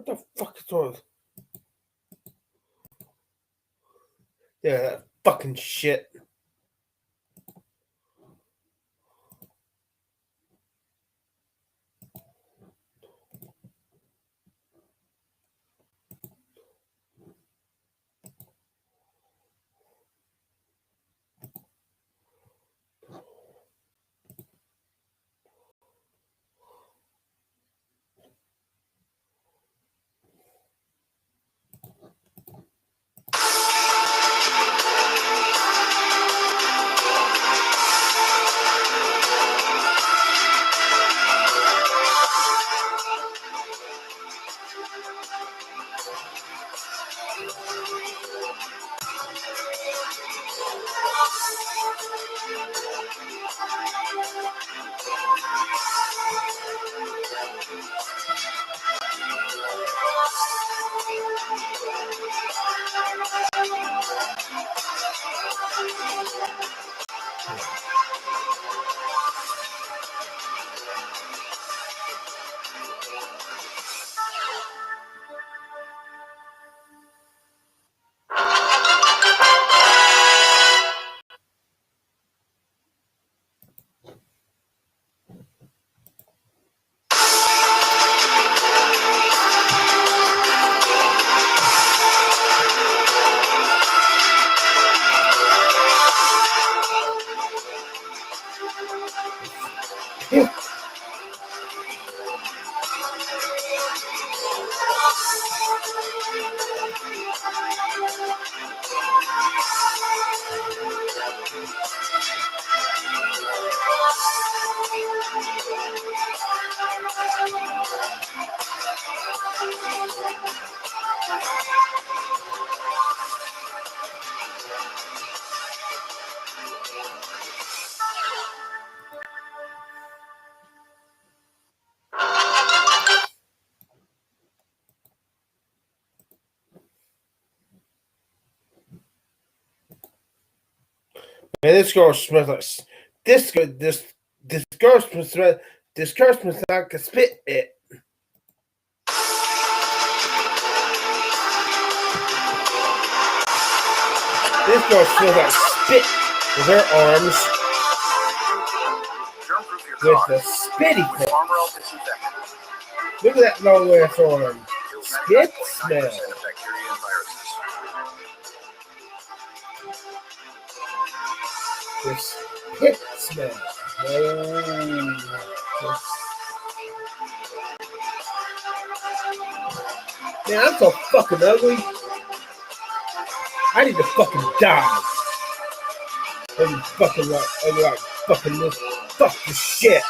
What the fuck is wrong? Yeah, that fucking shit. Man, this girl smells like this girl smells like a spit it. This girl smells like spit with her arms. With the spitty thing. Look at that long ass arm. Spit smell. This spit smell. Man, I'm so fucking ugly. I need to fucking die. I'm fucking like fucking this. Fuck this shit.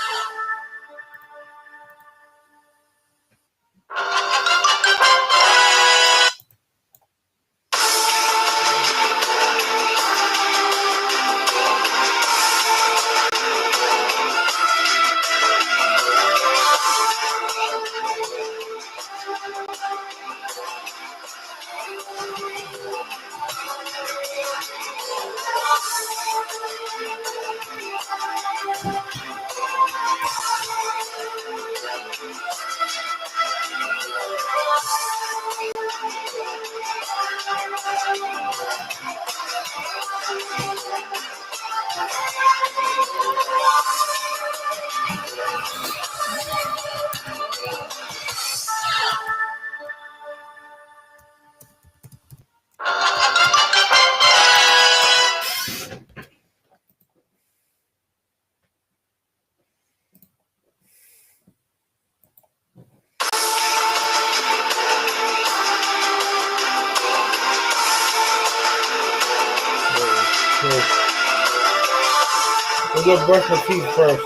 I'm gonna brush my teeth first.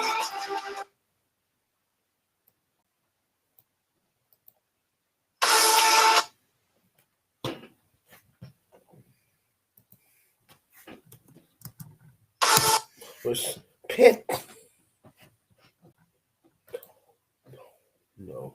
Was pit. No.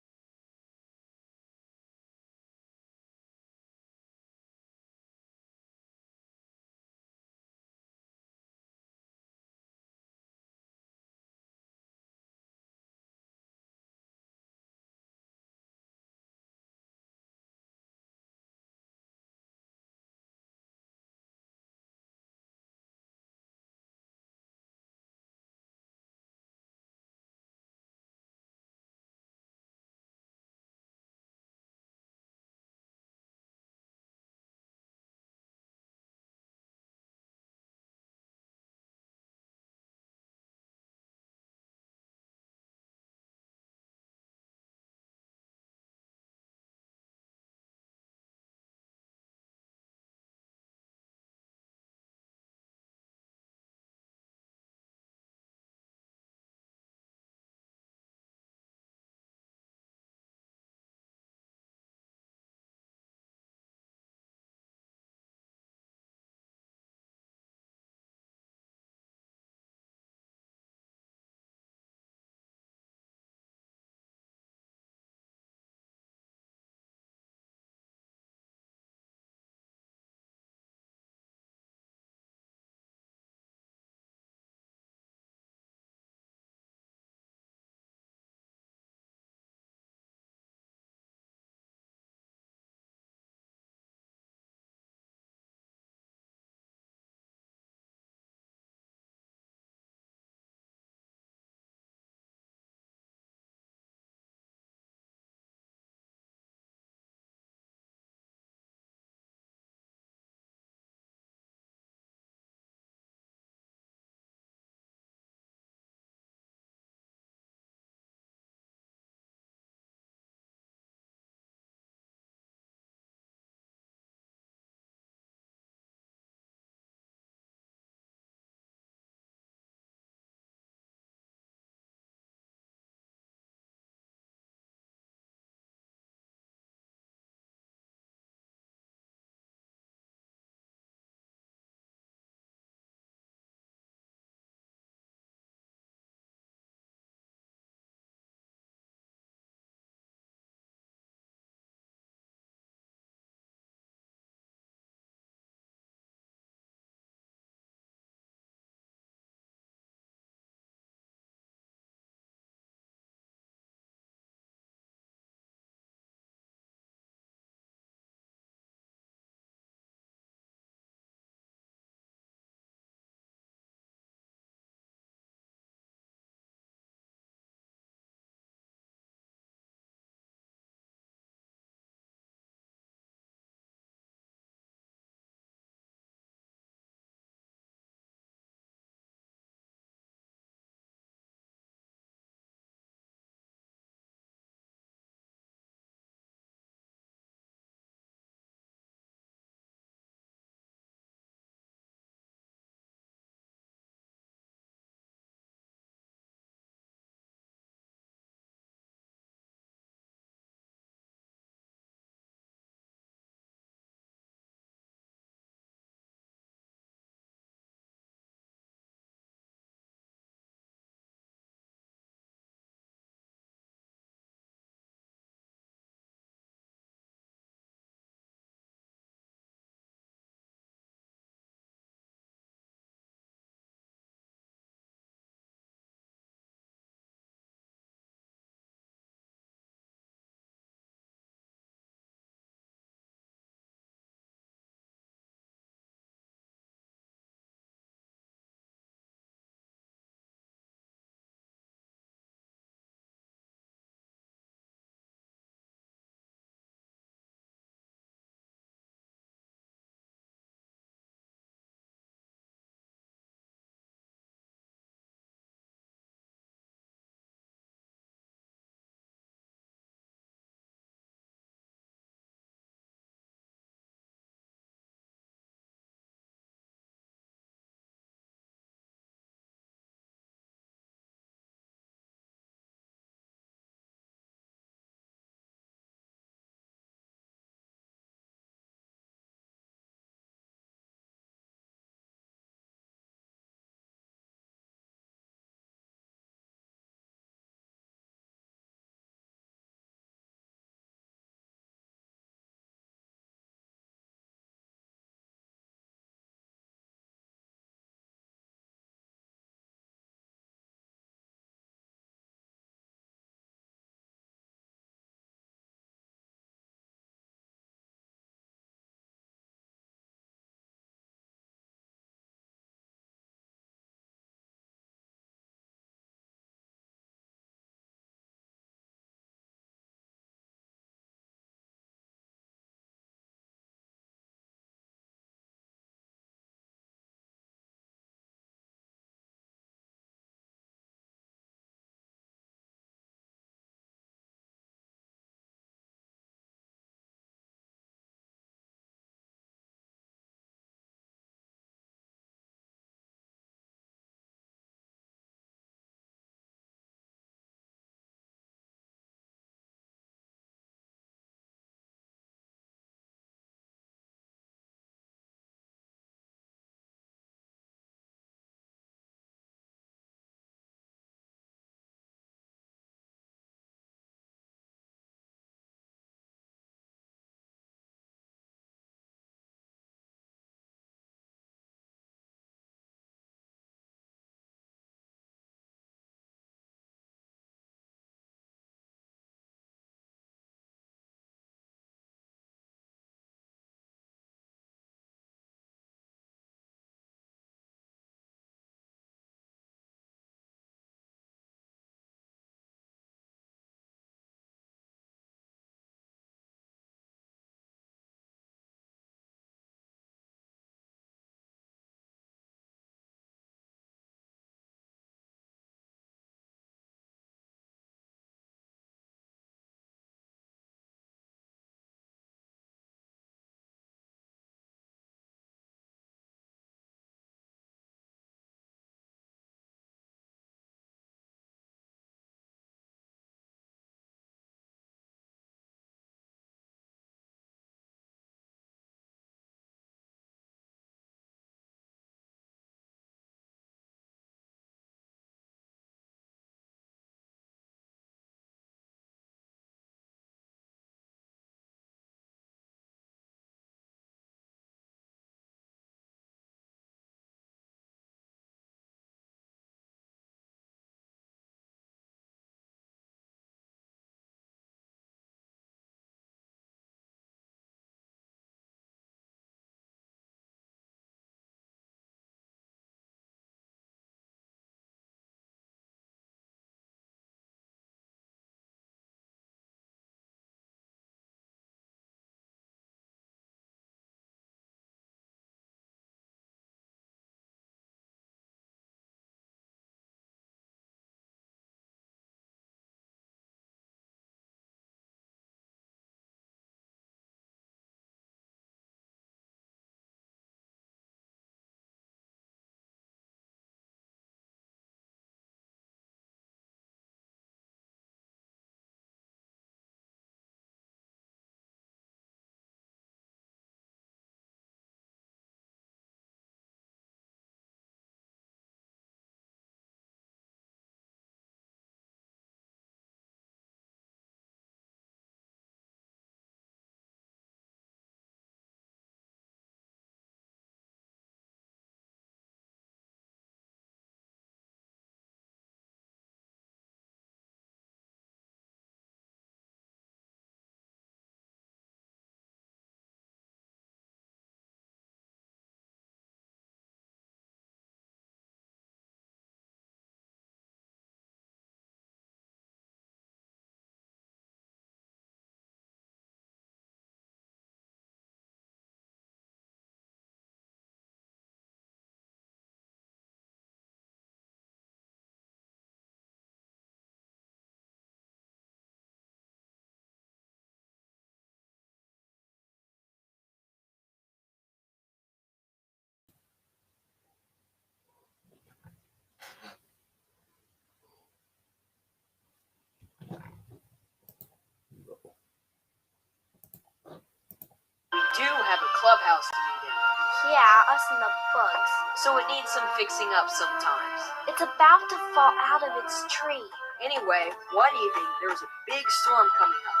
and the bugs. So it needs some fixing up sometimes. It's about to fall out of its tree. Anyway, one evening there was a big storm coming up,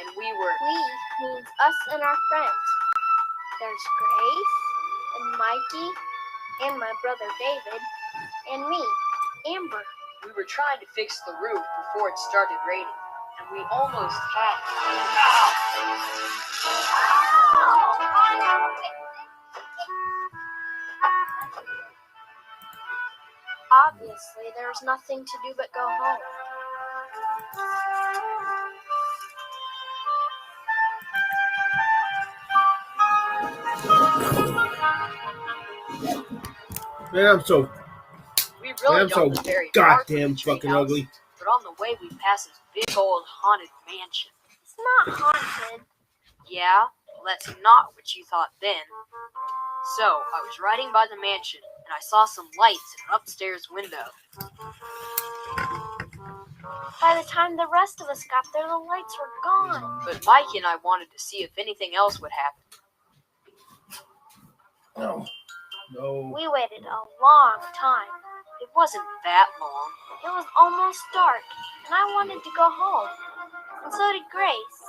and we means us and our friends. There's Grace and Mikey and my brother David and me, Amber. We were trying to fix the roof before it started raining, and we almost had it. Obviously, there was nothing to do but go home. Man, I'm so look very far from goddamn the tree fucking house, ugly. But on the way we passed this big old haunted mansion. It's not haunted. Yeah, well, that's not what you thought then. So, I was riding by the mansion, and I saw some lights in an upstairs window. By the time the rest of us got there, the lights were gone. But Mikey and I wanted to see if anything else would happen. No. We waited a long time. It wasn't that long. It was almost dark, and I wanted to go home. And so did Grace.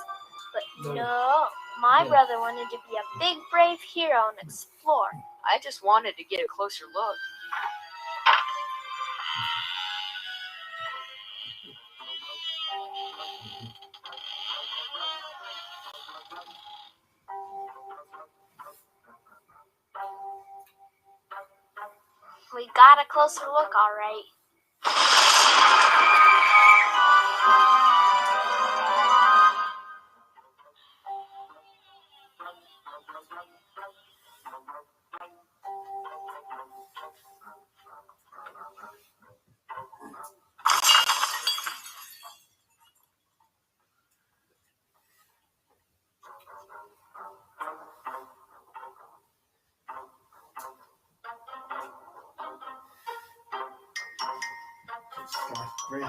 But no, my brother wanted to be a big, brave hero and explore. I just wanted to get a closer look. We got a closer look, all right. Great.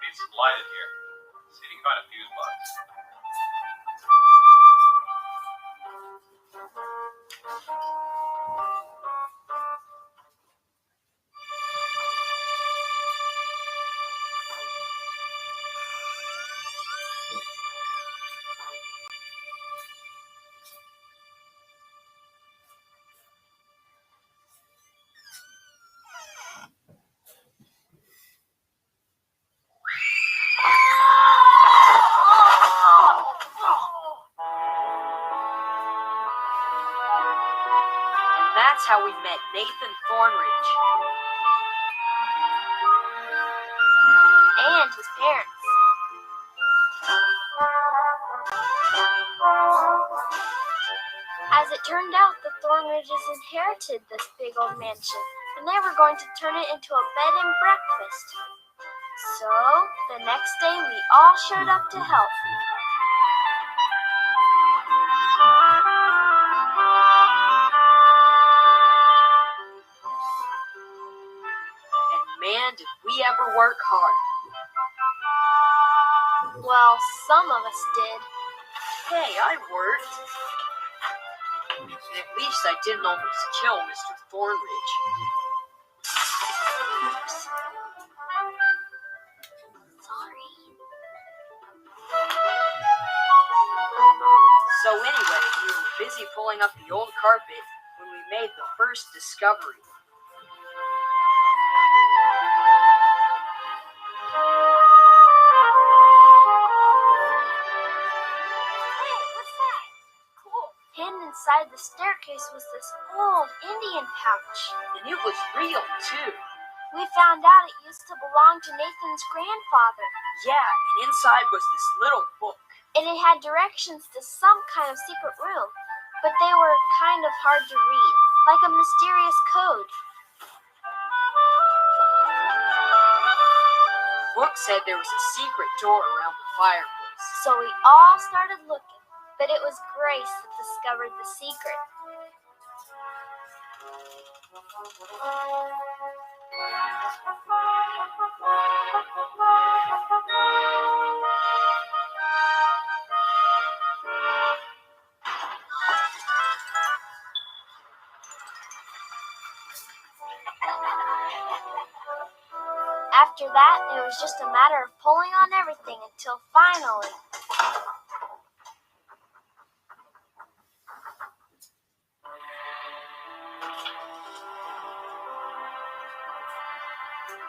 Need some light in here. See if you can find a fuse box. That's how we met Nathan Thornridge. And his parents. As it turned out, the Thornridges inherited this big old mansion, and they were going to turn it into a bed and breakfast. So, the next day we all showed up to help. hard. Well, some of us did. Hey, I worked. And at least I didn't almost kill Mr. Thornridge. Sorry. So anyway, we were busy pulling up the old carpet when we made the first discovery. Hey, what's that? Cool. Hidden inside the staircase was this old Indian pouch. And it was real, too. We found out it used to belong to Nathan's grandfather, Yeah, and inside was this little book. and it had directions to some kind of secret room, but they were kind of hard to read, like a mysterious code. The book said there was a secret door around the fireplace. So we all started looking, but it was Grace that discovered the secret. After that, it was just a matter of pulling on everything until finally.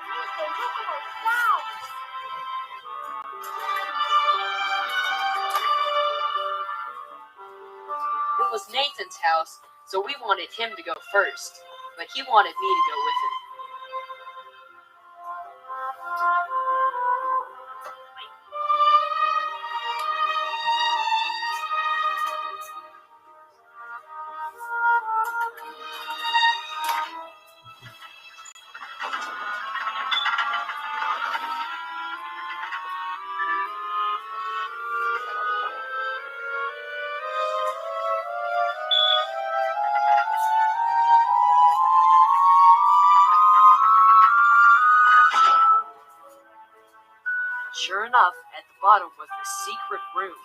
Nathan, look what I found! It was Nathan's house, so we wanted him to go first, but he wanted me to go with him. Sure enough, at the bottom was the secret room.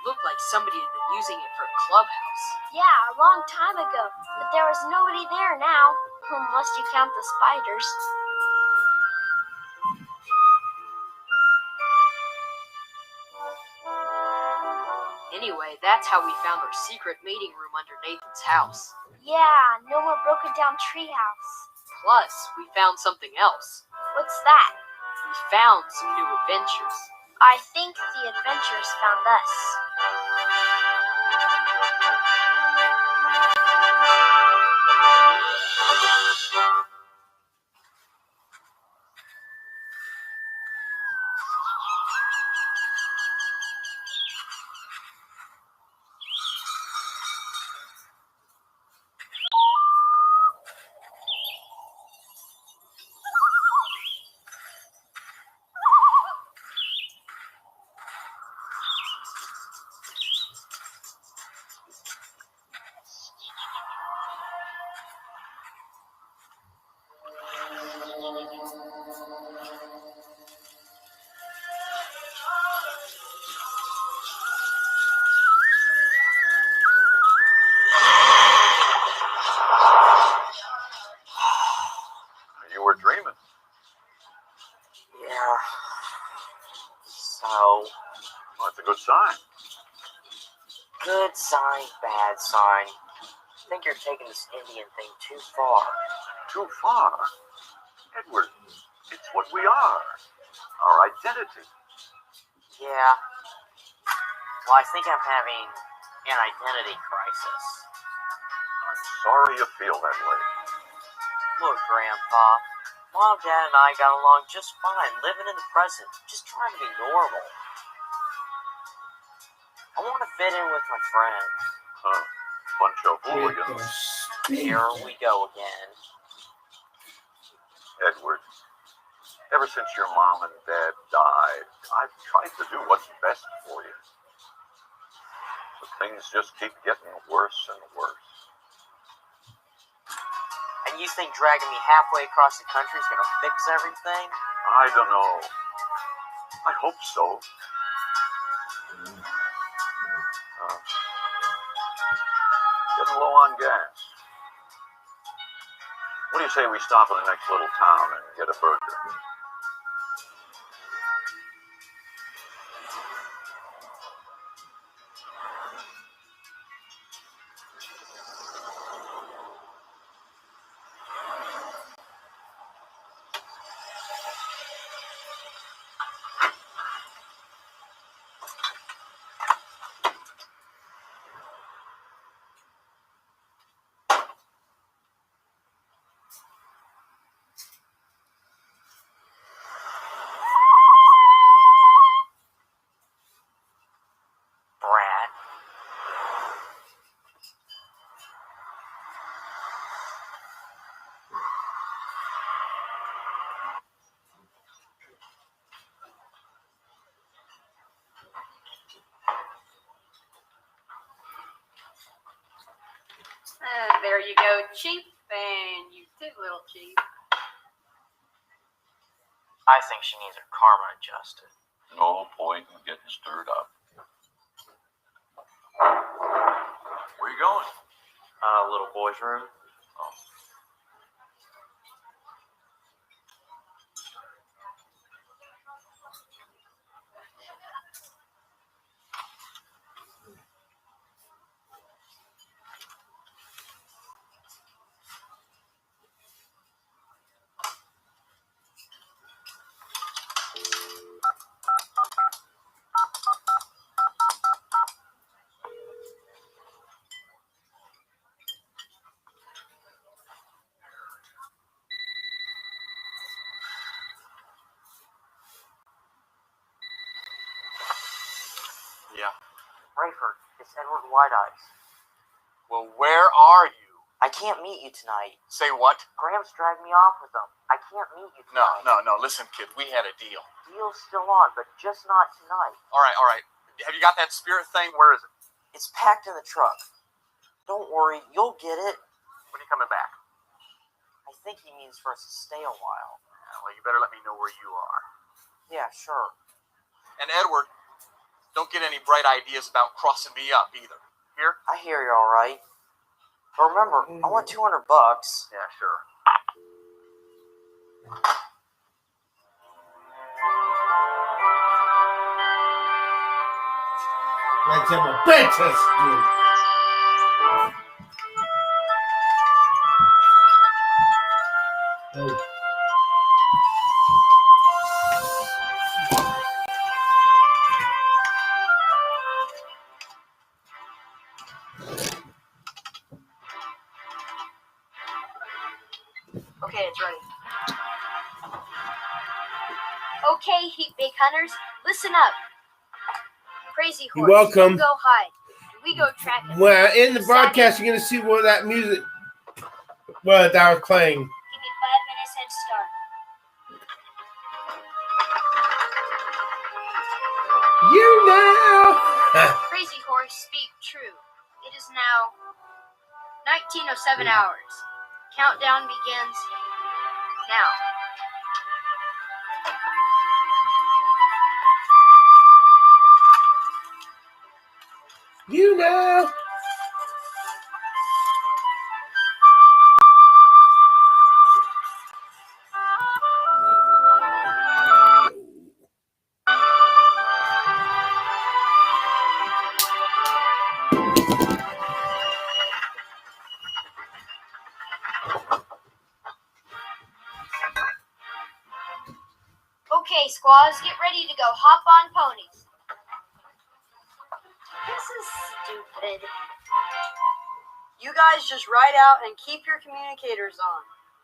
Looked like somebody had been using it for a clubhouse. Yeah, a long time ago, but there was nobody there now, unless you count the spiders. Anyway, that's how we found our secret meeting room under Nathan's house. Yeah, no more broken down treehouse. Plus, we found something else. What's that? We found some new adventures. I think the adventurers found us. You were dreaming. Yeah. So, Well, that's a good sign. good sign, bad sign. I think you're taking this Indian thing too far. Too far. Edward, it's what we are. Our identity. Yeah. Well, I think I'm having an identity crisis. I'm sorry you feel that way. Look, Grandpa, Mom, Dad, and I got along just fine, living in the present, just trying to be normal. I want to fit in with my friends. Huh. Bunch of With hooligans. the Here speaker. we go again. Edward, ever since your mom and dad died, I've tried to do what's best for you. But things just keep getting worse and worse. And you think dragging me halfway across the country is going to fix everything? I don't know. I hope so. Getting low on gas. What do you say we stop in the next little town and get a burger? Brat. And there you go, Chief. And you did, little Chief. I think she needs her karma adjusted. No point in getting stirred up. Where you going? Little boy's room. Yeah. Rayford, it's Edward White-Eyes. Well, where are you? I can't meet you tonight. Say what? Graham's dragged me off with him. I can't meet you tonight. No. Listen, kid, we had a deal. Deal's still on, but just not tonight. All right. Have you got that spirit thing? Where is it? It's packed in the truck. Don't worry, you'll get it. When are you coming back? I think he means for us to stay a while. Well, you better let me know where you are. Yeah, sure. And Edward, don't get any bright ideas about crossing me up either. Here? I hear you all right. But remember, I want $200. Yeah, sure. Let's have a better stew. Oh. Okay, it's ready. Okay, Heat Big Hunters, listen up. Crazy Horse, You're welcome. you go hide. We go track it. Well, in the broadcast, you're going to see what that music that I was playing. Give me 5 minutes head start. You now. Crazy Horse, speak true. It is now 19:07 hours. Countdown begins now. You know. Okay, squads, get ready to go. Hop on ponies. This is stupid. You guys just write out and keep your communicators on.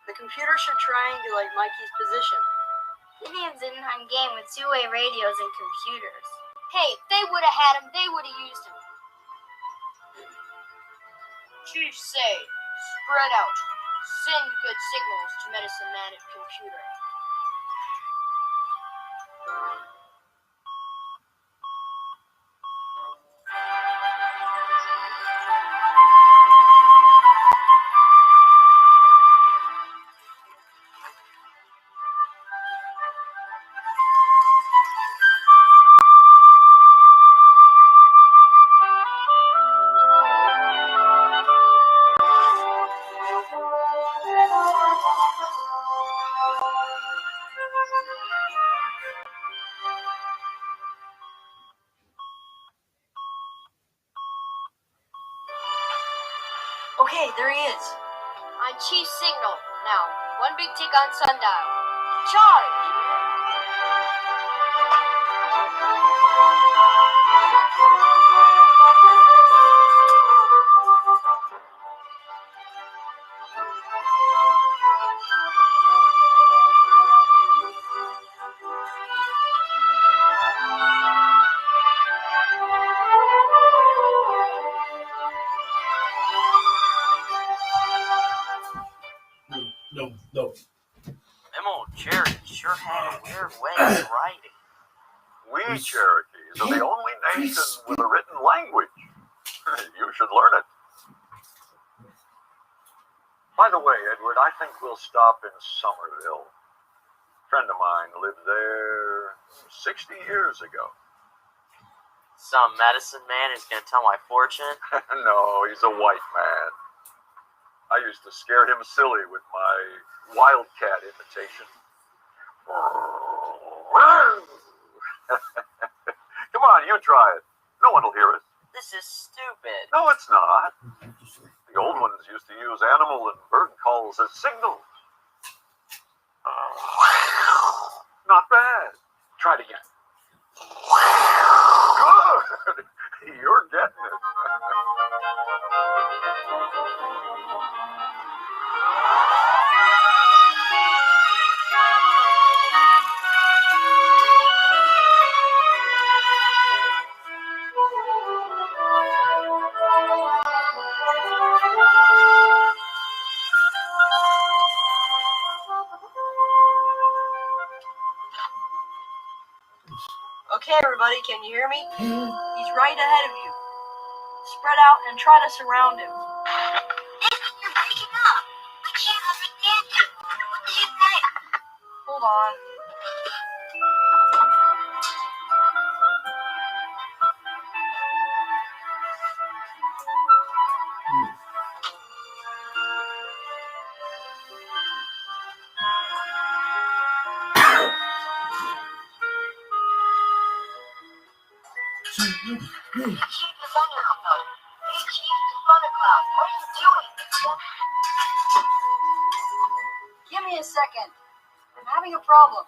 The computer should triangulate Mikey's position. Indians didn't hunt game with two-way radios and computers. Hey, if they would have had them, they would have used them. Chief say, spread out. Send good signals to Medicine Man at computer. Okay, there he is. On chief signal. Now, one big tick on sundial. Charge! No. Them old Cherokees sure had a weird way of writing. We Cherokees are the only nation with a written language. You should learn it. By the way, Edward, I think we'll stop in Somerville. A friend of mine lived there 60 years ago. Some medicine man is going to tell my fortune. No, he's a white man. I used to scare him silly with my wildcat imitation. Come on, you try it. No one will hear it. This is stupid. No, it's not. The old ones used to use animal and bird calls as signals. Not bad. Try it again. Good. You're getting it. Okay, everybody, can you hear me? He's right ahead of you. Spread out and try to surround him. You're breaking up. I can't understand you. What did you say? Hold on. Chief is under command. Hey, Chief, Thundercloud, what are you doing? Give me a second. I'm having a problem.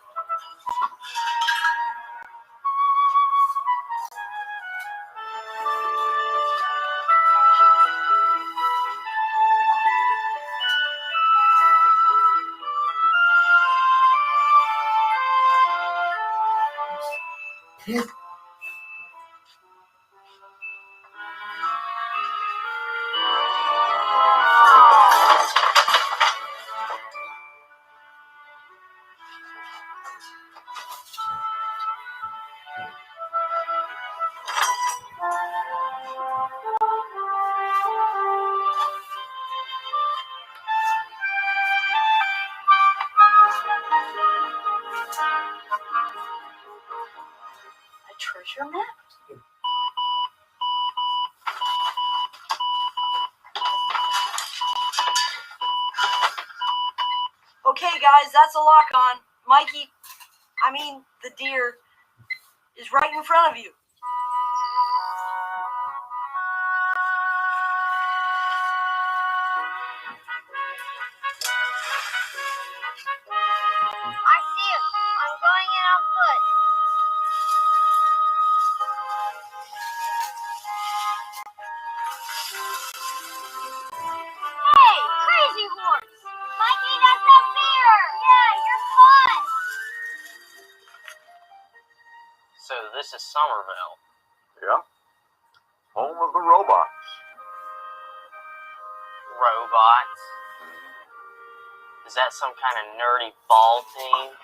A treasure map? Okay, guys, that's a lock on. Mikey, the deer, is right in front of you. I see him. I'm going in on foot. Hey, crazy horse! Mikey, that's a beer! Yeah, you're fun! So this is Somerville. Yeah. Home of the robots. Robots? Is that some kind of nerdy ball team?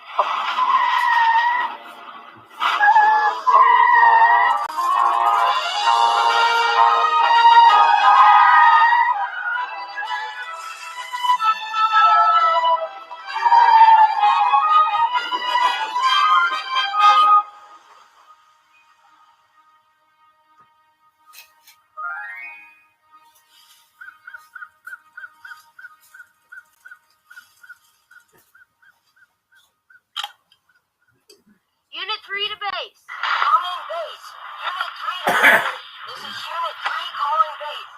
Unit 3 to base. Calling base. Unit 3 to base. This is Unit 3 calling base.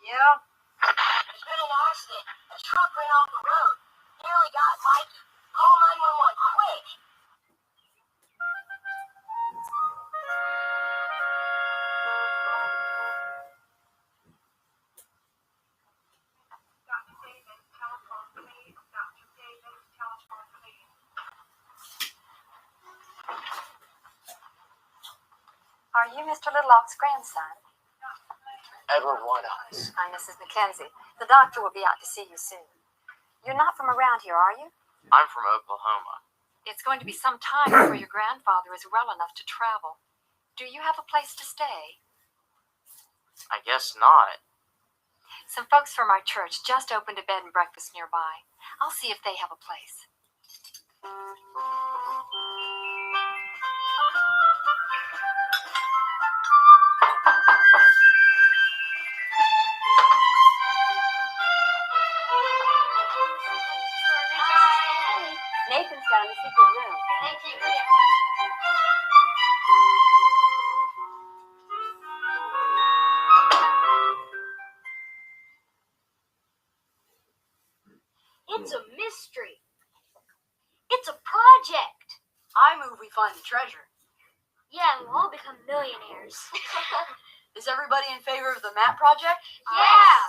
Yeah? Are you Mr. Littleock's grandson? Edward Whiteeyes. I'm Mrs. Mackenzie. The doctor will be out to see you soon. You're not from around here, are you? I'm from Oklahoma. It's going to be some time before your grandfather is well enough to travel. Do you have a place to stay? I guess not. Some folks from our church just opened a bed and breakfast nearby. I'll see if they have a place. Nathan's down in the secret room. Thank you. It's a mystery. It's a project. I move we find the treasure. Yeah, and we'll all become millionaires. Is everybody in favor of the map project? Yeah.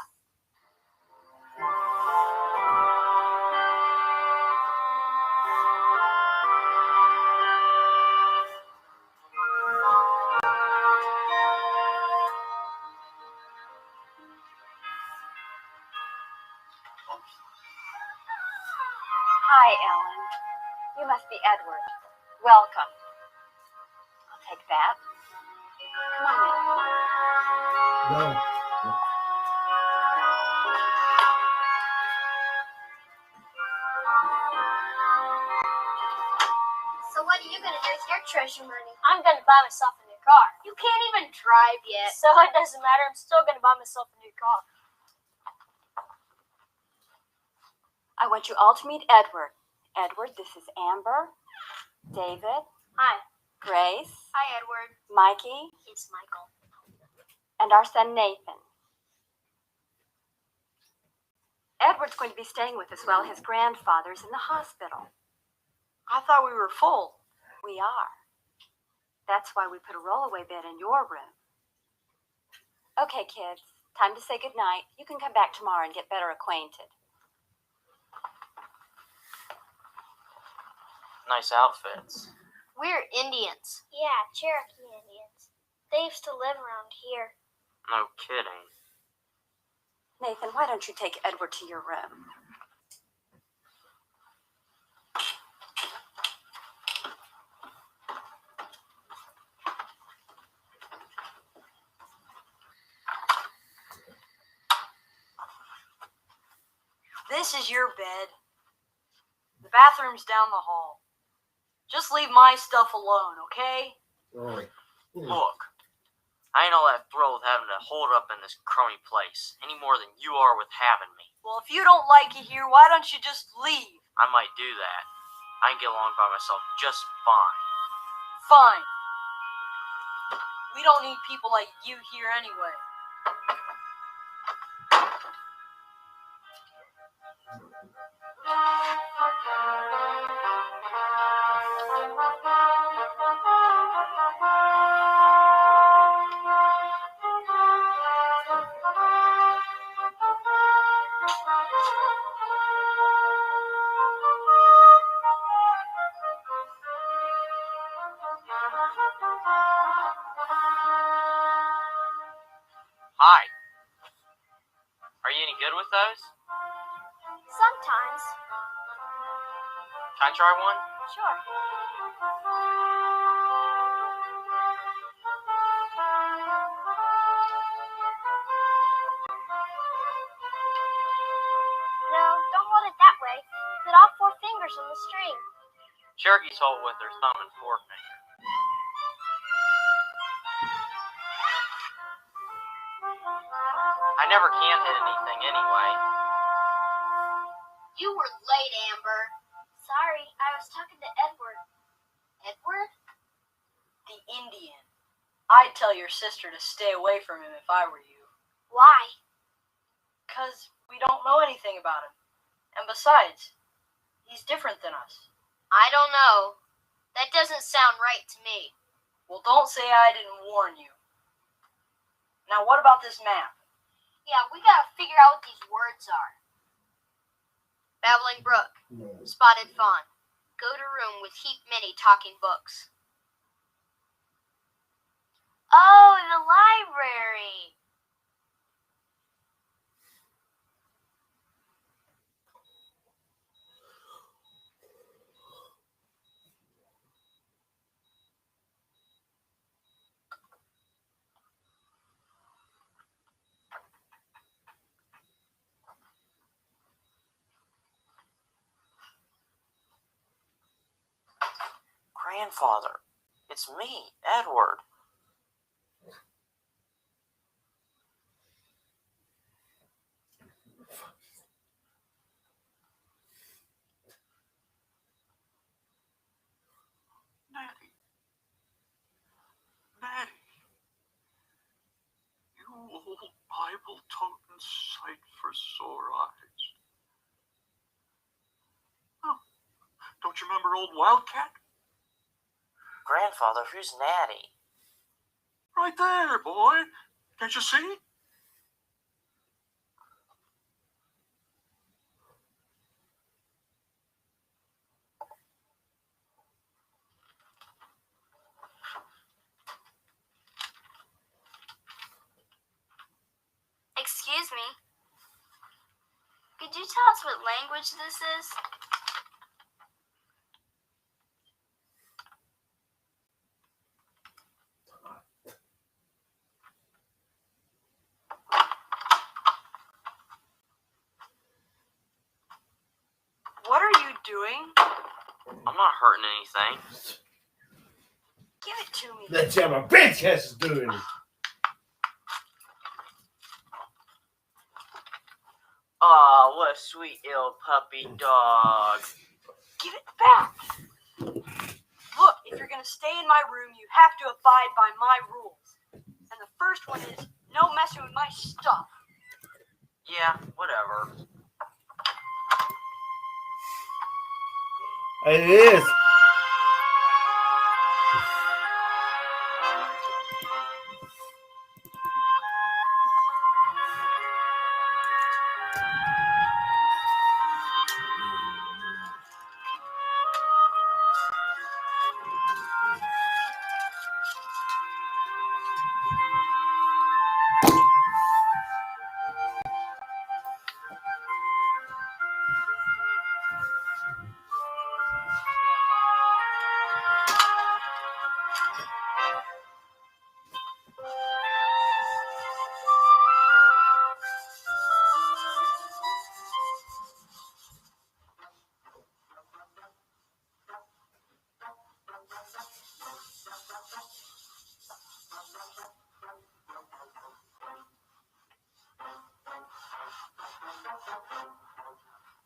Hi, Ellen. You must be Edward. Welcome. I'll take that. Come on in. No. So what are you gonna do with your treasure money? I'm gonna buy myself a new car. You can't even drive yet. So it doesn't matter. I'm still gonna buy myself a new car. I want you all to meet Edward. Edward, this is Amber, David, Hi. Grace, Hi, Edward. Mikey, It's Michael. and our son Nathan. Edward's going to be staying with us while his grandfather's in the hospital. I thought we were full. We are. That's why we put a rollaway bed in your room. Okay, kids, time to say goodnight. You can come back tomorrow and get better acquainted. Nice outfits. We're Indians. Yeah, Cherokee Indians. They used to live around here. No kidding. Nathan, why don't you take Edward to your room? This is your bed. The bathroom's down the hall. Just leave my stuff alone, okay? All right. Look, I ain't all that thrilled with having to hold up in this crummy place, any more than you are with having me. Well, if you don't like it here, why don't you just leave? I might do that. I can get along by myself just fine. Fine. We don't need people like you here anyway. Hi. Are you any good with those? Sometimes. Can I try one? Sure. No, don't hold it that way. Put all 4 fingers on the string. Cherokees hold with their thumb and forefinger. I never can hit anything anyway. You were late, Amber. Sorry, I was talking to Edward. Edward? The Indian. I'd tell your sister to stay away from him if I were you. Why? 'Cause we don't know anything about him. And besides, he's different than us. I don't know. That doesn't sound right to me. Well, don't say I didn't warn you. Now, what about this map? Yeah, we gotta figure out what these words are. Babbling Brook. No. Spotted Fawn. Go to room with Heap Many talking books. Grandfather, it's me, Edward. Natty, you old Bible-toting sight for sore eyes. Oh, don't you remember old Wildcat? Grandfather, who's Natty? Right there, boy. Can't you see? Excuse me. Could you tell us what language this is? What are you doing? I'm not hurting anything. Give it to me. That jam a bitch has to do it. Aw, what a sweet little puppy dog. Give it back. Look, if you're gonna stay in my room, you have to abide by my rules. And the first one is no messing with my stuff. Yeah, whatever. It is.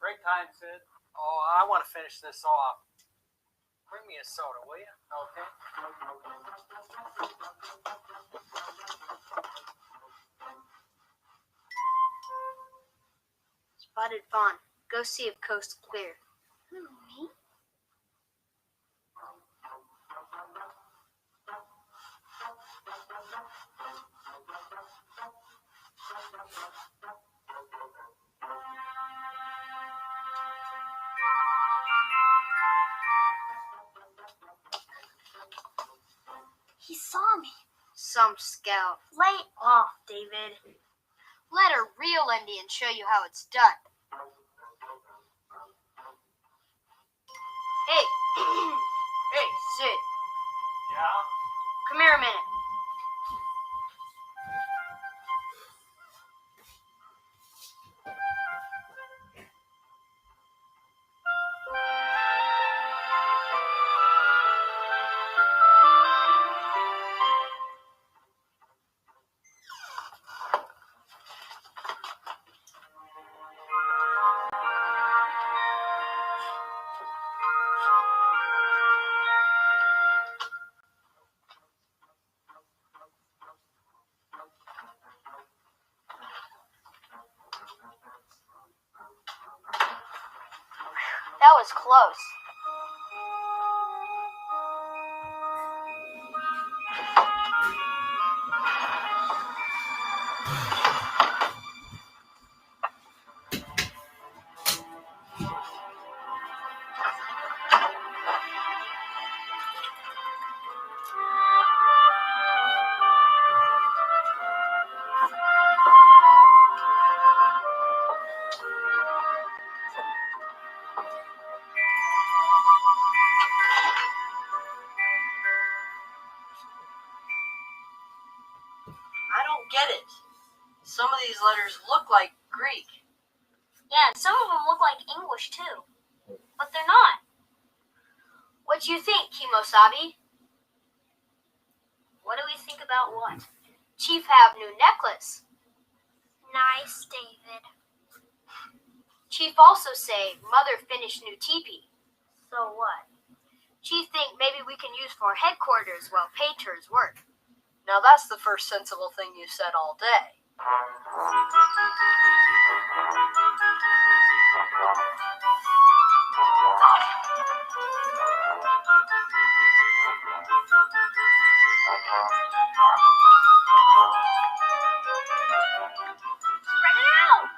Break time, Sid. Oh, I want to finish this off. Bring me a soda, will you? Okay. Spotted Fawn, go see if coast's clear. Who, me? He saw me. Some scout. Lay off, David. Let a real Indian show you how it's done. Hey. Hey, Sid. Yeah? Come here a minute. That was close. I don't get it. Some of these letters look like Greek. Yeah, and some of them look like English too. But they're not. What you think, Kimosabi? What do we think about what? Chief have new necklace. Nice, David. Chief also say mother finished new teepee. So what? Chief think maybe we can use for headquarters while painters work. Now that's the first sensible thing you said all day. Spread it out!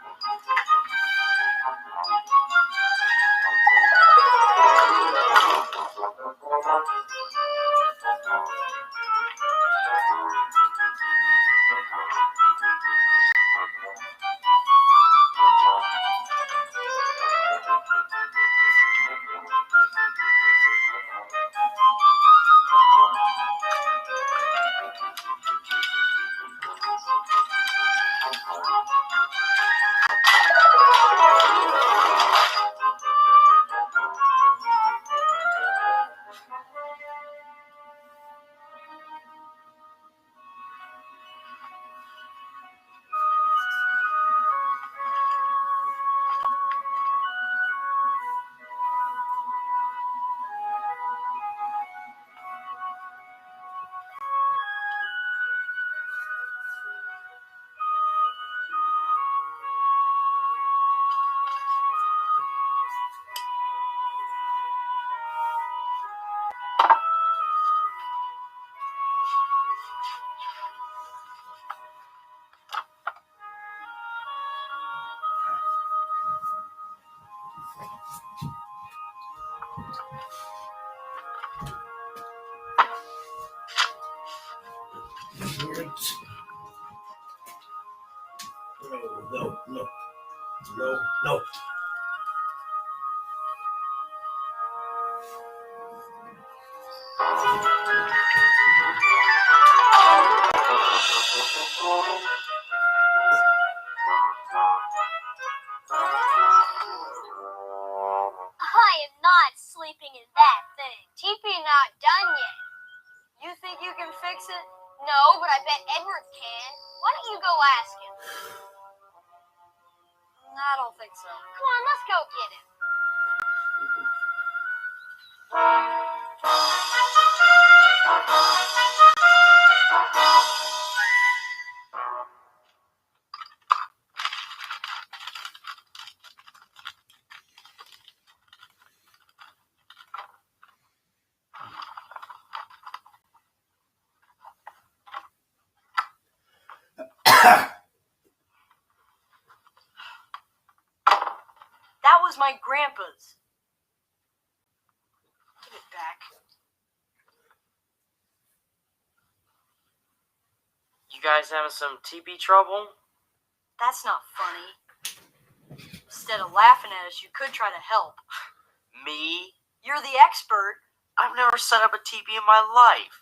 No. I am not sleeping in that thing. Teepee not done yet. You think you can fix it? No, but I bet Edward can. Why don't you go ask him? I don't think so. Come on, let's go get him. That was my grandpa's. Give it back. You guys having some TP trouble? That's not funny. Instead of laughing at us, you could try to help. Me? You're the expert. I've never set up a TP in my life.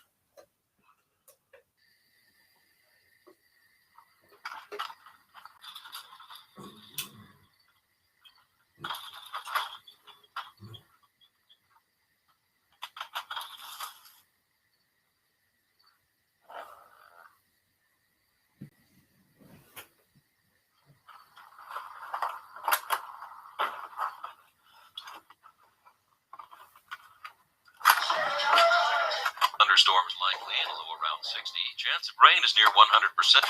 Thunderstorms likely and a low around 60. Chance of rain is near 100%.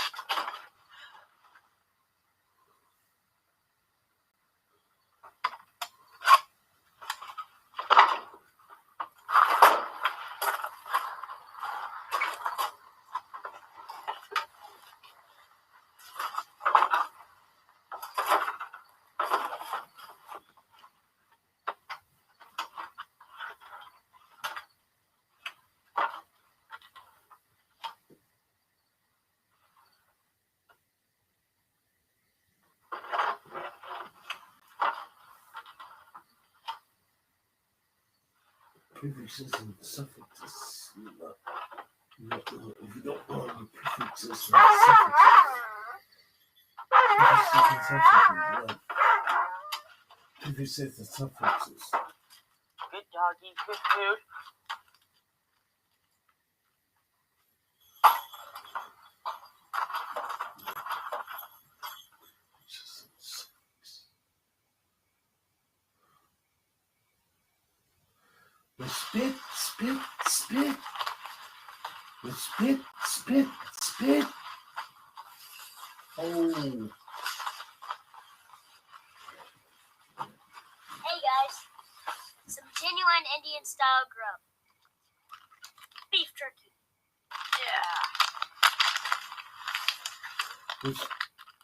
Prefixes and suffixes. If you don't know the prefixes and suffixes. Prefixes and suffixes. Prefixes and suffixes. Good doggy, good food. We spit, spit, spit. We spit, spit, spit. Oh. Hey guys, some genuine Indian style grub. Beef jerky. Yeah.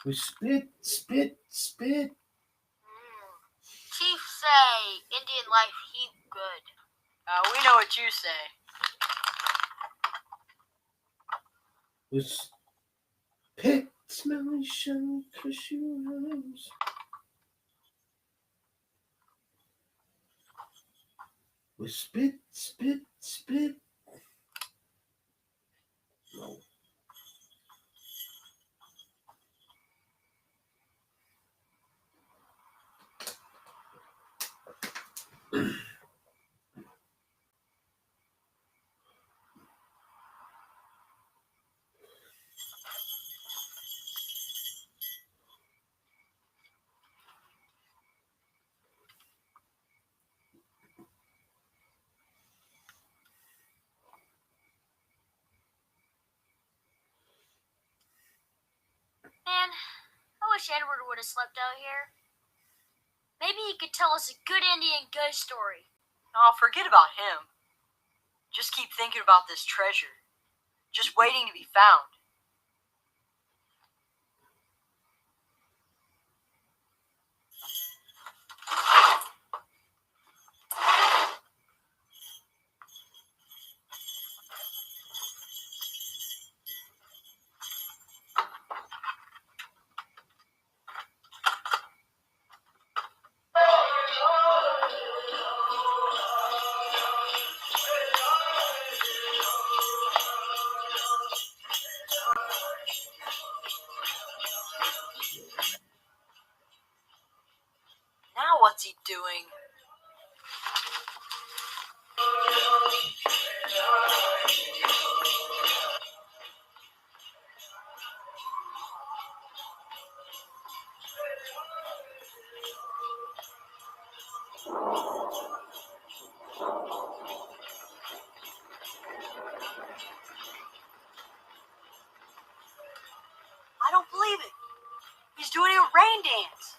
We spit, spit, spit. Chief say Indian life heap good. We know what you say. We spit, smelly, shiny, cashew rose. We spit, spit, spit. No. Man, I wish Edward would have slept out here. Maybe he could tell us a good Indian ghost story. Oh, forget about him. Just keep thinking about this treasure. Just waiting to be found. Now what's he doing? I don't believe it. He's doing a rain dance.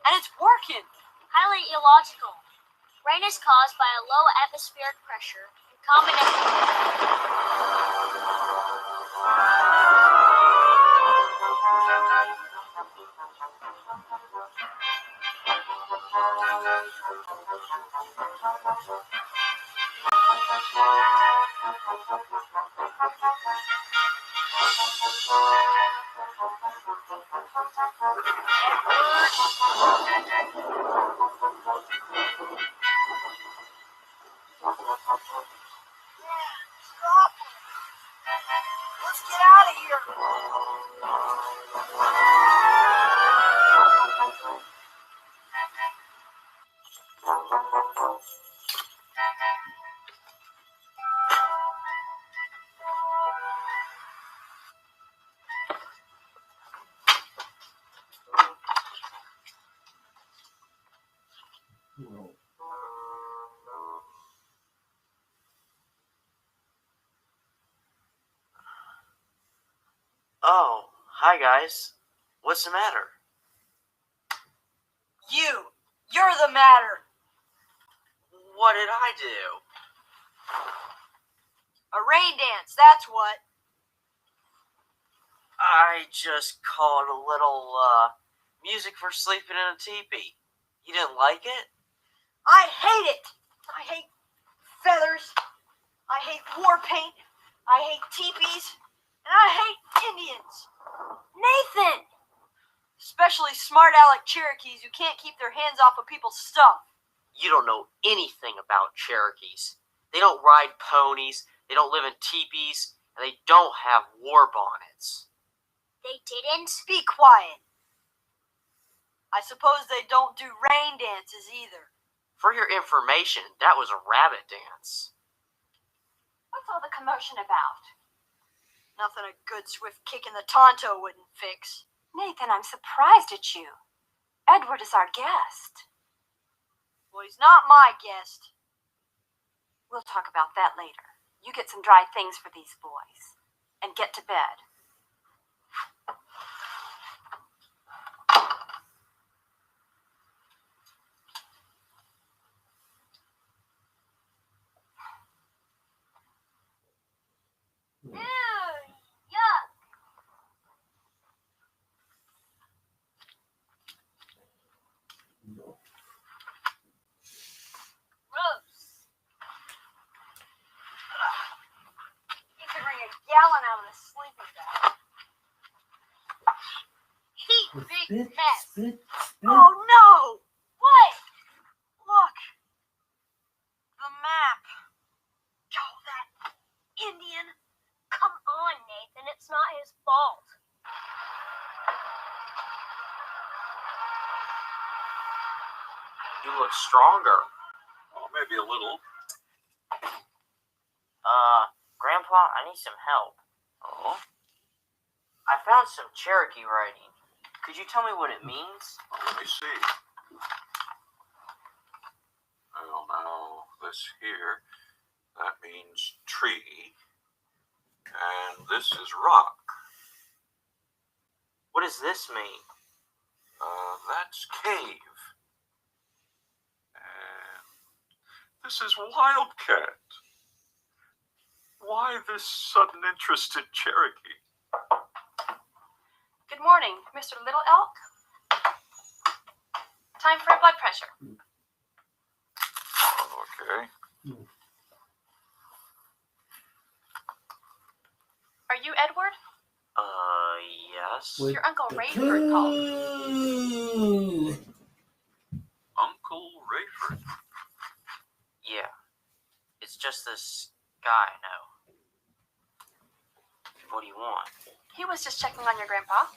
And it's working. Highly illogical. Rain is caused by a low atmospheric pressure in combination. Stop it. Let's get out of here. No. Oh, hi guys. What's the matter? You're the matter. What did I do? A rain dance, that's what. I just called a little, music for sleeping in a teepee. You didn't like it? I hate it. I hate feathers. I hate war paint. I hate teepees. And I hate Indians. Nathan! Especially smart aleck Cherokees who can't keep their hands off of people's stuff. You don't know anything about Cherokees. They don't ride ponies, they don't live in teepees, and they don't have war bonnets. They didn't? Be quiet. I suppose they don't do rain dances either. For your information, that was a rabbit dance. What's all the commotion about? Nothing a good swift kick in the Tonto wouldn't fix. Nathan, I'm surprised at you. Edward is our guest. Well, he's not my guest. We'll talk about that later. You get some dry things for these boys. And get to bed. Ew, yuck. Gross. You could wring a gallon out of a sleeping bag. Heat big mess. Oh no! What? Look. The map. Oh, that Indian. Come on, Nathan. It's not his fault. You look stronger. Well, maybe a little. Grandpa, I need some help. Oh? I found some Cherokee writing. Could you tell me what it means? Well, let me see. Well, now, this here, that means tree. And this is rock. What does this mean? That's cave. And this is wildcat. Why this sudden interest in Cherokee? Good morning, Mr. Little Elk. Time for a blood pressure. Okay. Are you Edward? Yes. Your Uncle Rayford called. Uncle Rayford. Yeah. It's just this guy I know. What do you want? He was just checking on your grandpa.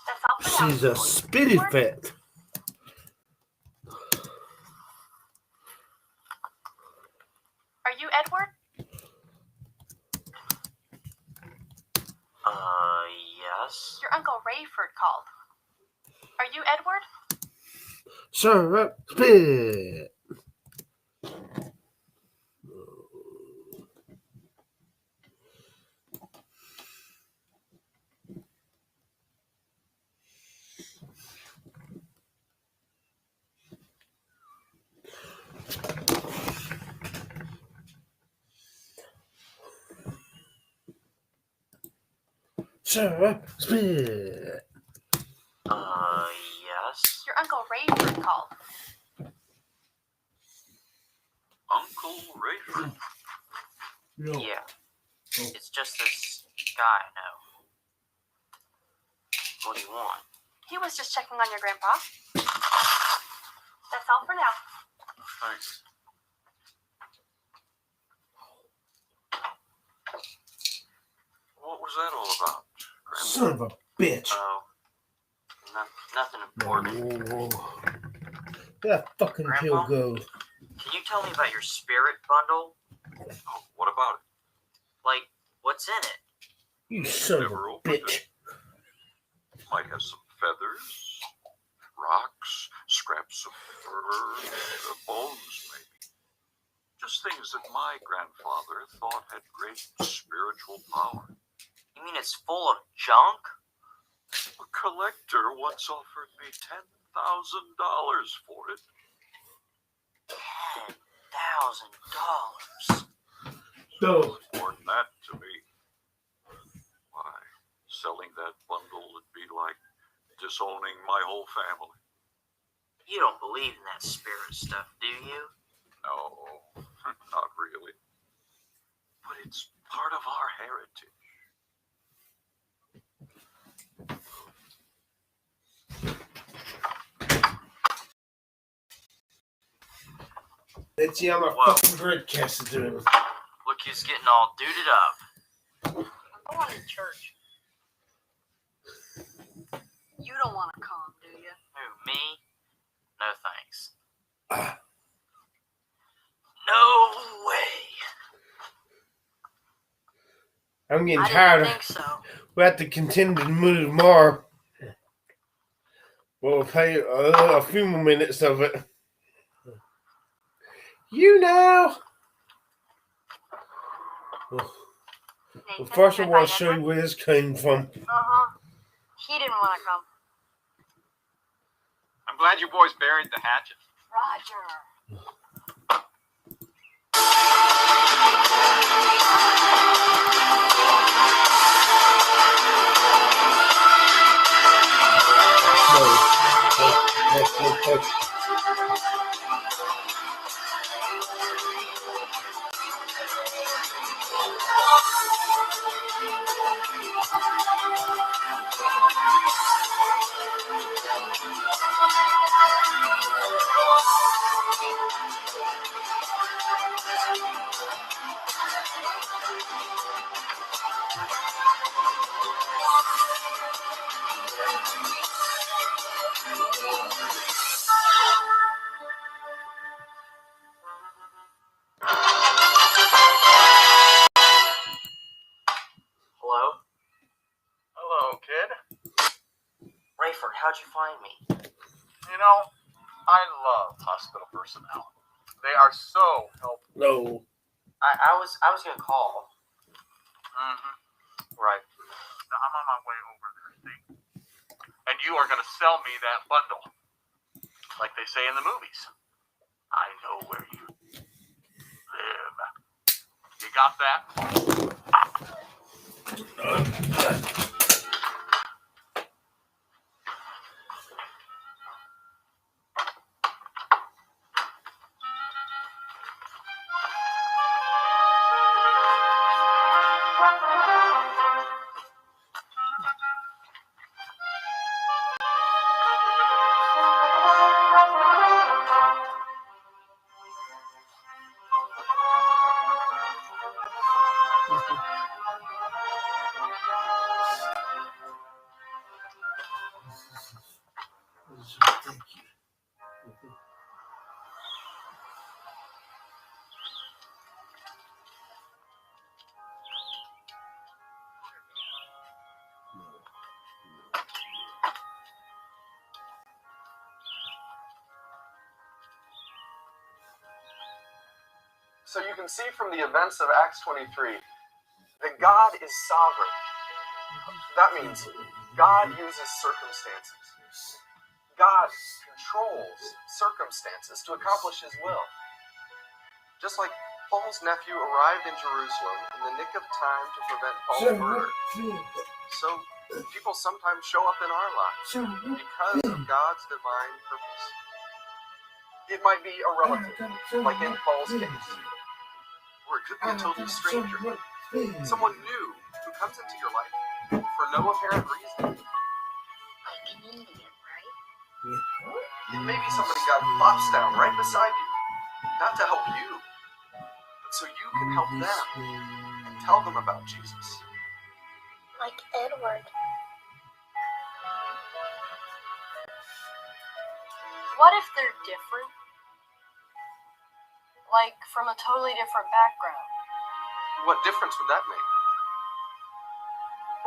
That's all for now. She's a spitty fat. Are you Edward? Yes. Your Uncle Rayford called. Are you Edward? Sir, spit. Sir, spit. Yes. Your Uncle Rayford called. Uncle Rayford. No. Yeah. It's just this guy I know. What do you want? He was just checking on your grandpa. That's all for now. Thanks. What was that all about, Grandpa? Son of a bitch. Oh. Nothing important. Oh. Where that fucking pill Grandpa? go? Can you tell me about your spirit bundle? Oh, what about it? Like, what's in it? You son of Never a opened bitch. it. Might have some feathers, rocks, scraps of fur, bones maybe. Just things that my grandfather thought had great spiritual power. You mean it's full of junk? A collector once offered me $10,000 for it. $10,000. No. More than that to me. Why, selling that bundle would be like disowning my whole family. You don't believe in that spirit stuff, do you? No, not really. But it's part of our heritage. Let's see how my Whoa. fucking broadcast is doing. Look who's getting all duded up. I'm going to church. You don't want to come, do you? Who, me? No thanks. No way. I'm getting I tired. didn't think so. We have to continue the movie tomorrow. We'll play a few more minutes of it. You know. Well, first, I want to show you where this came from. He didn't want to come. I'm glad you boys buried the hatchet. Roger. No. Hello? Hello, kid. Rayford, how'd you find me? You know, I love hospital personnel. They are so helpful. No. I was gonna call. Right. Now, I'm on my way over there, see? And you are going to sell me that bundle. Like they say in the movies. I know where you live. You got that? So you can see from the events of Acts 23 that God is sovereign. That means God uses circumstances. God controls circumstances to accomplish his will. Just like Paul's nephew arrived in Jerusalem in the nick of time to prevent Paul's murder. So people sometimes show up in our lives because of God's divine purpose. It might be a relative, like in Paul's case. Or it could be a total stranger. Someone new who comes into your life for no apparent reason. Like an Indian, right? It may be somebody God plops down right beside you, not to help you, but so you can help them and tell them about Jesus. Like Edward. What if they're different? Like from a totally different background? What difference would that make?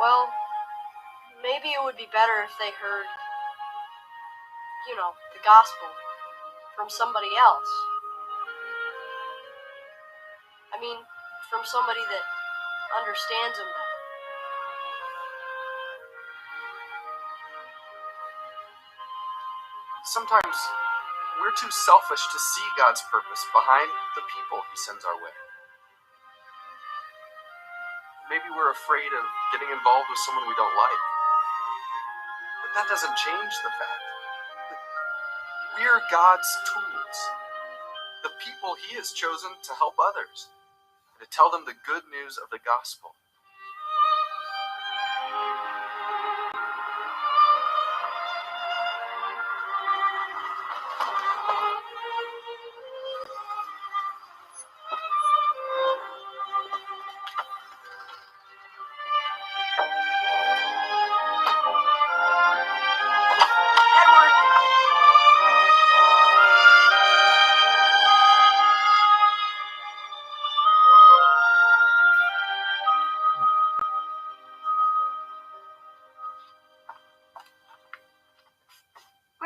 Well, maybe it would be better if they heard, the gospel from somebody else. I mean, from somebody that understands them better. Sometimes we're too selfish to see God's purpose behind the people he sends our way. Maybe we're afraid of getting involved with someone we don't like. But that doesn't change the fact that we're God's tools. The people he has chosen to help others, and to tell them the good news of the gospel.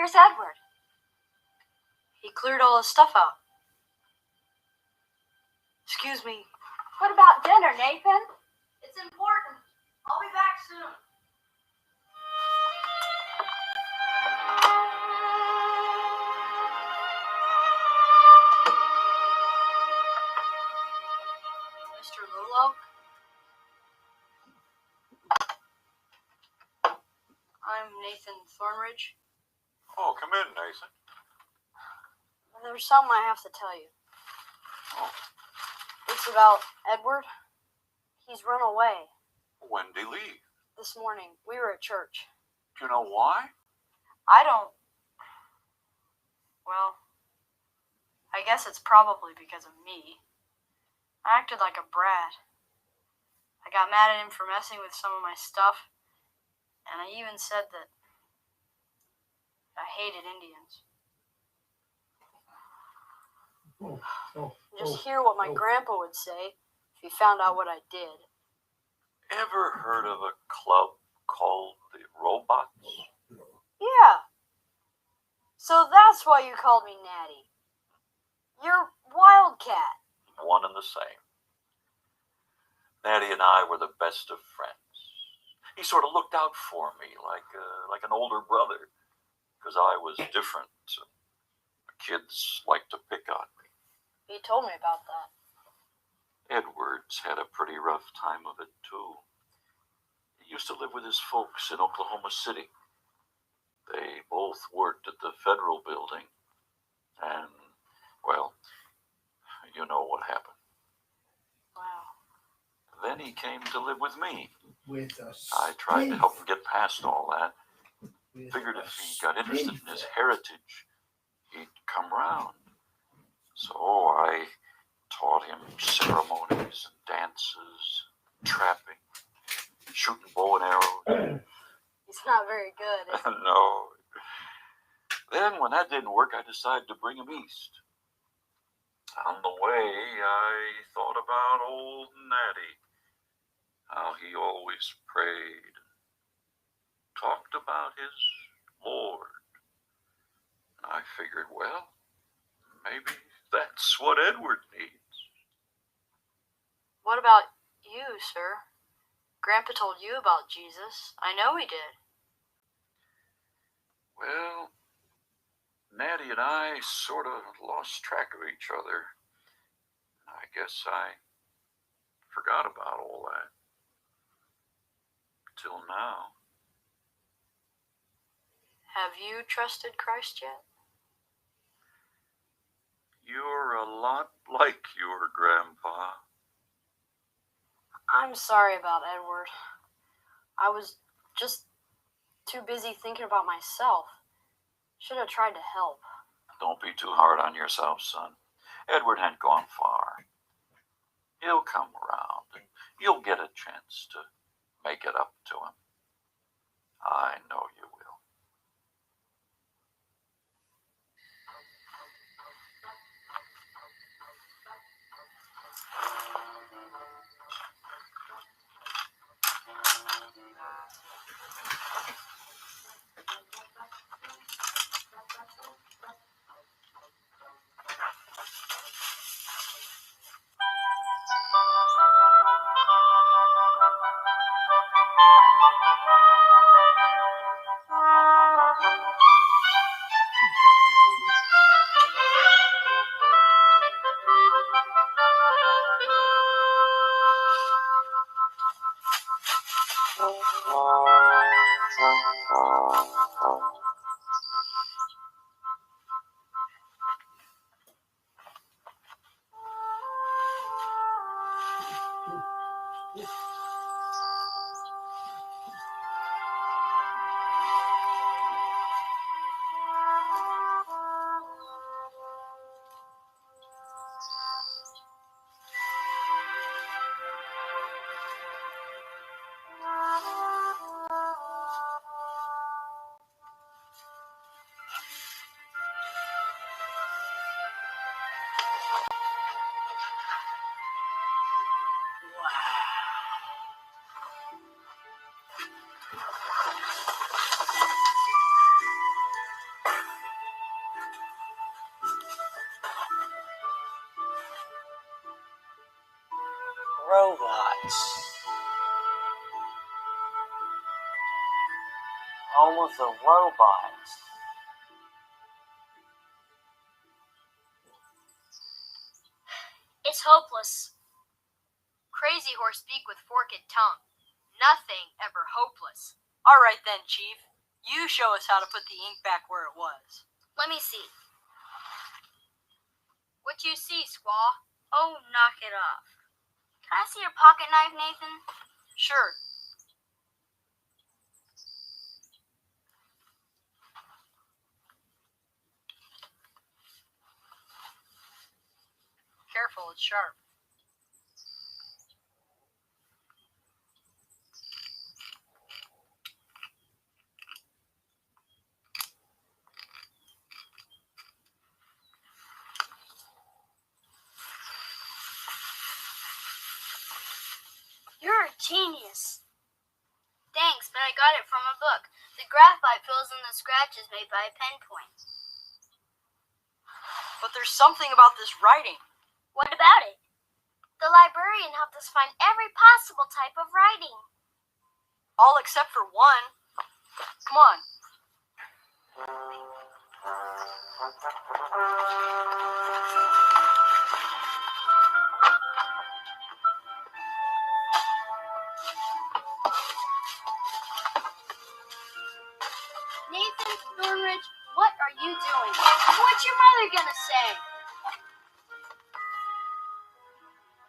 Where's Edward? He cleared all his stuff out. Excuse me. What about dinner, Nathan? It's important. I'll be back soon. Mr. Lolo? I'm Nathan Thornridge. Oh, come in, Nathan. There's something I have to tell you. Oh, It's about Edward. He's run away. when did he leave? This morning, we were at church. Do you know why? I don't. Well, I guess it's probably because of me. I acted like a brat. I got mad at him for messing with some of my stuff, and I even said that I hated Indians. Just hear what my grandpa would say if he found out what I did. Ever heard of a club called the Robots? Yeah. So that's why you called me Natty. You're Wildcat. One and the same. Natty and I were the best of friends. He sort of looked out for me like an older brother, because I was different. Kids liked to pick on me. He told me about that. Edwards had a pretty rough time of it, too. He used to live with his folks in Oklahoma City. They both worked at the federal building. And, well, you know what happened. Wow. Then he came to live with me. With us. I tried to help him get past all that. Figured if he got interested in his heritage, he'd come round. So I taught him ceremonies and dances, trapping, shooting bow and arrows. He's not very good. No. Then when that didn't work, I decided to bring him east. On the way, I thought about old Natty. How he always prayed and talked about his Lord. I figured, well, maybe that's what Edward needs. What about you, sir? Grandpa told you about Jesus. I know he did. Well, Natty and I sort of lost track of each other. I guess I forgot about all that. Till now. Have you trusted Christ yet? You're a lot like your grandpa. I'm sorry about Edward. I was just too busy thinking about myself. Should have tried to help. Don't be too hard on yourself, son. Edward hadn't gone far. He'll come around, and you'll get a chance to make it up to him. I know you will. Home of the robots. It's hopeless. Crazy horse speak with forked tongue. Nothing ever hopeless. All right then, Chief. You show us how to put the ink back where it was. Let me see. What you see, squaw? Oh, knock it off. Can I see your pocket knife, Nathan? Sure. Careful, it's sharp. You're a genius. Thanks, but I got it from a book. The graphite fills in the scratches made by a pen point. But there's something about this writing. What about it? The librarian helped us find every possible type of writing. All except for one. Come on. Nathan, Thornridge, what are you doing? What's your mother gonna say?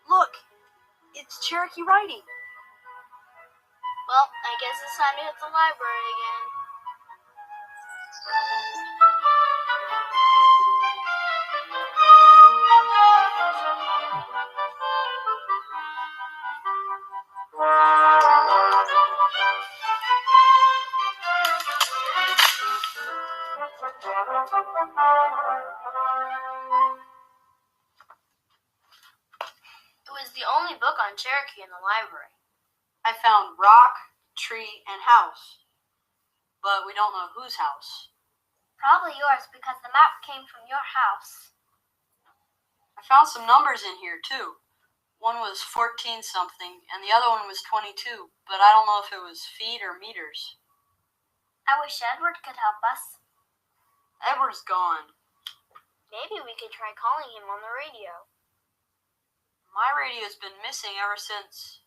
Look, it's Cherokee writing. Well, I guess it's time to hit the library again. It was the only book on Cherokee in the library. I found rock, tree, and house. But we don't know whose house. Probably yours because the map came from your house. I found some numbers in here, too. One was 14 something, and the other one was 22, but I don't know if it was feet or meters. I wish Edward could help us. Edward's gone. Maybe we could try calling him on the radio. My radio's been missing ever since.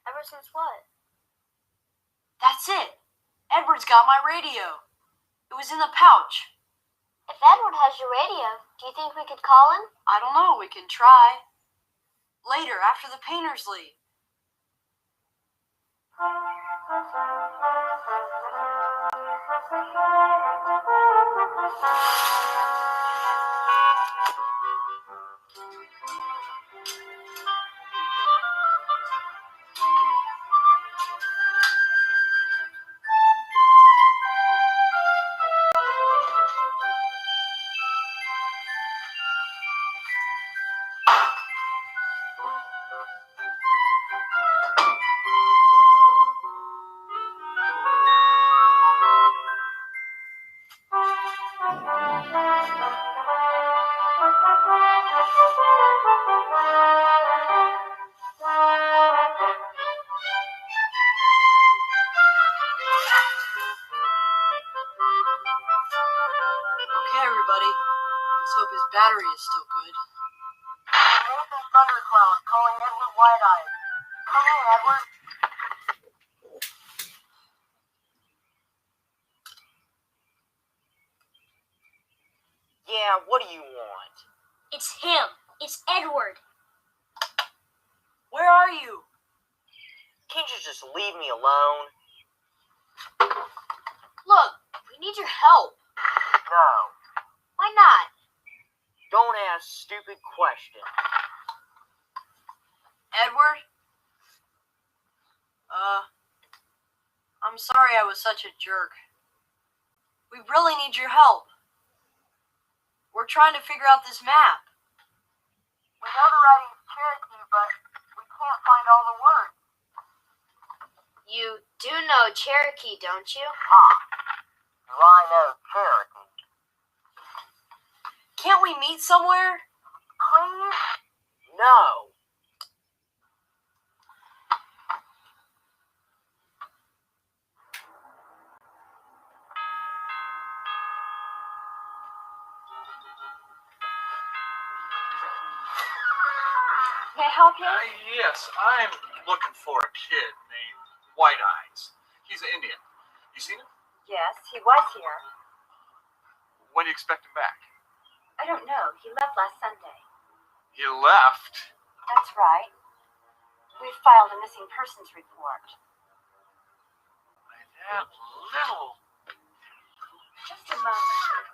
Ever since what? That's it! Edward's got my radio. It was in the pouch. If Edward has your radio, do you think we could call him? I don't know, we can try. Later, after the painters leave. Okay, everybody. Let's hope his battery is still good. Nathan Thundercloud calling Edward Wide-Eyed. Come in, Edward. Yeah, what do you want? It's him. It's Edward. Where are you? Can't you just leave me alone? Look, we need your help. No. Why not? Don't ask stupid questions. Edward? I'm sorry I was such a jerk. We really need your help. We're trying to figure out this map. We know the writing's Cherokee, but we can't find all the words. You do know Cherokee, don't you? Do I know Cherokee? Can't we meet somewhere? Please? No. May I help you? Yes, I'm looking for a kid named White Eyes. He's an Indian. You seen him? Yes, he was here. When do you expect him back? I don't know. He left last Sunday. He left? That's right. We've filed a missing persons report. That little... Just a moment.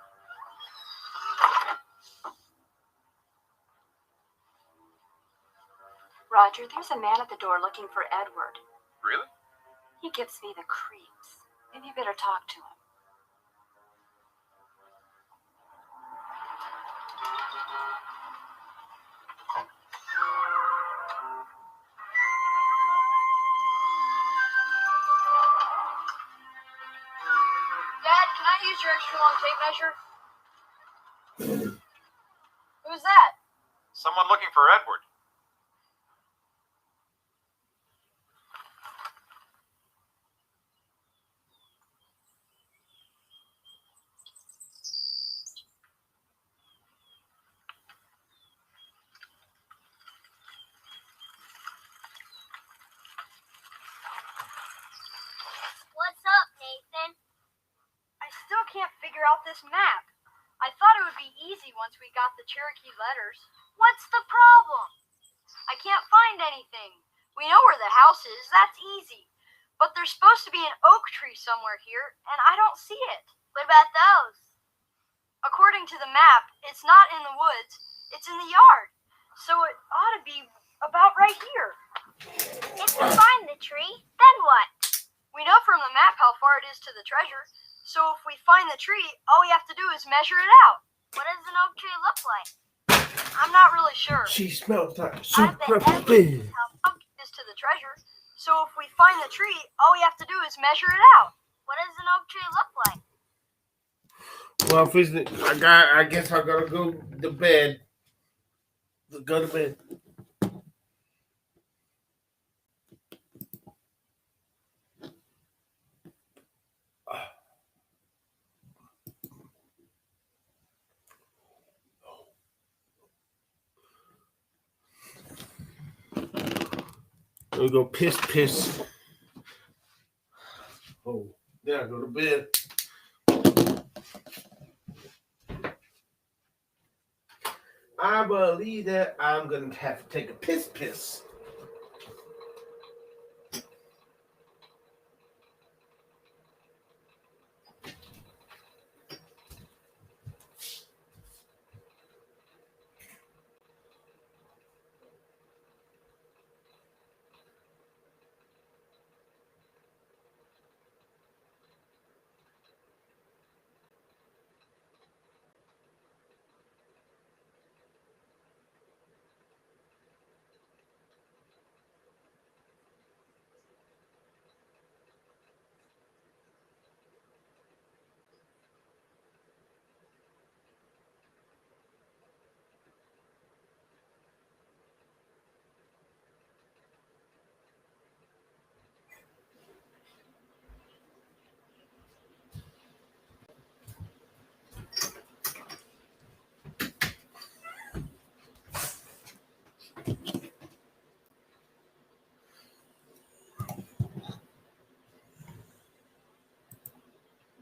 Roger, there's a man at the door looking for Edward. Really? He gives me the creeps. Maybe you better talk to him. Dad, can I use your extra long tape measure? Who's that? Someone looking for Edward. What's up, Nathan? I still can't figure out this map. I thought it would be easy once we got the Cherokee letters. What's the problem? I can't find anything. We know where the house is, that's easy. But there's supposed to be an oak tree somewhere here, and I don't see it. What about those? According to the map, it's not in the woods, it's in the yard. So it ought to be about right here. If we find the tree, then what? We know from the map how far it is to the treasure. So if we find the tree, all we have to do is measure it out. What does an oak tree look like? I'm not really sure. She smells like I super bet big. How far it is to the treasure. So if we find the tree, all we have to do is measure it out. What does an oak tree look like? Well, I guess I gotta go to bed. Go to bed. We go piss. Oh, then I go to bed. I believe that I'm gonna have to take a piss.